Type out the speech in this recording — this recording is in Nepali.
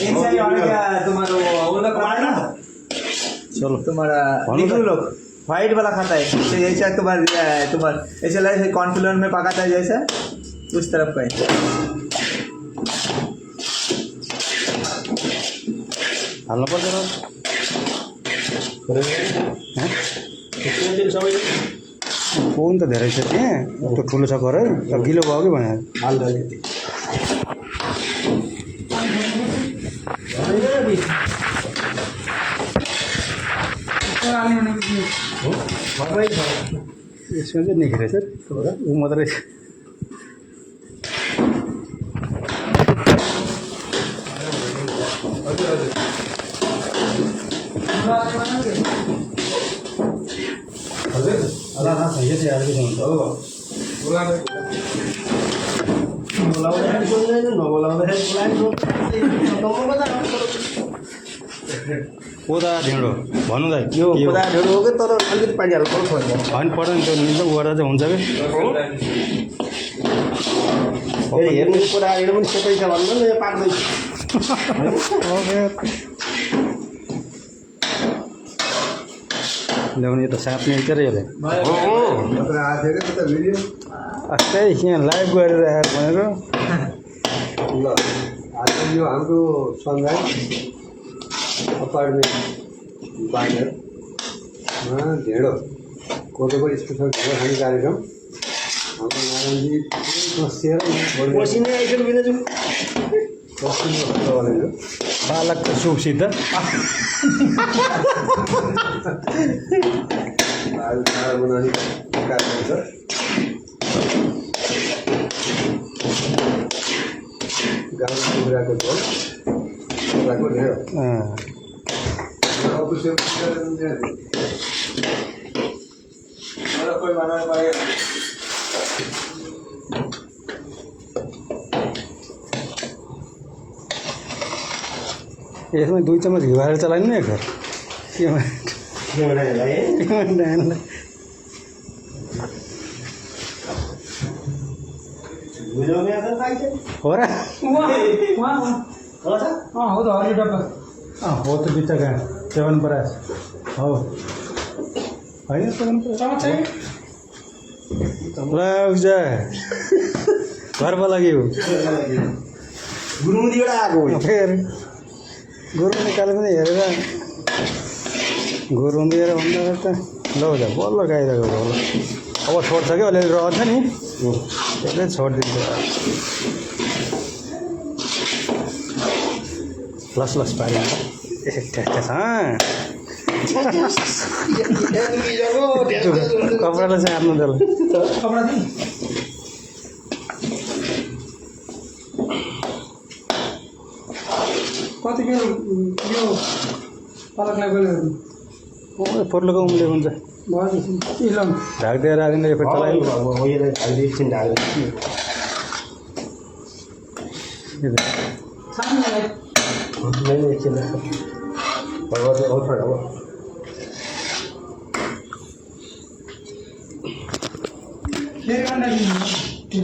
तुम्हारा वो लोग ना, चलो तुम्हारा निकलू लोग व्हाइट वाला खाता है, तो जैसा तुम्हारा ऐसा लगे कॉर्नफ्लोर में पकाता है जैसा उस तरफ का है। हाल्नु पर्छ र फोन त धेरै छ त्यहाँ त्यो ठुलो छ घर है त गिलो भयो कि भने यसमा चाहिँ निखेर छ ऊ मात्रै छ कोदा ढेँडो भन्नु दाइ यो कोदा ढेँडो हो कि तर अलिकति पानी हाल्नु पर्छ होइन पढ्दैन त्यो निल्छ उ गर्दा चाहिँ हुन्छ कि हेर्नु कोदा ढेँडो पनि सेतै छ भन्नु न यो पाक्दैछ ल्याउने त साँप मिल्छ र यसले अस्ति यहाँ लाइभ गरेर आएर भनेर ल आज यो हाम्रो सनराइज अपार्टमेन्ट बाहिरमा ढेँडो कोदोको स्पेसल ढेँडो खाने कार्यक्रम हाम्रो नारायणजी बसिएर पसिनै आइसक्यो बिनाजु पालकको सुपसित खाना बनाउने कार्यक्रम छ गाउँको कुखुराको झोल कुखुराको ढेँडो यसमा 2 चम्मच घिउ हालेर चलाइनु नि एकखेर हो र हो त हरियो डब्बा हो त बित्ता कहाँ च्यवनप्राश हो होइन च्यवनप्राश ल उजा घरमा लाग्यो गुरुमुदीबाट आएको फेरि गुरु निकाले पनि हेरेर गुरु दिएर भन्दा त ल उजा बल्ल गाइरहेको बल्ल अब छोड्छ कि अलिअलि रहन्छ नि त्यसले छोडिदिन्छ लस लस पारिन्छ कपडालाई चाहिँ आफ्नो त्यसलाई कतिखेर यो पालकलाई गयो पोर्लोको उम्ले हुन्छ ढाक्दिएर राख्दैन यो फेरि चलाइ के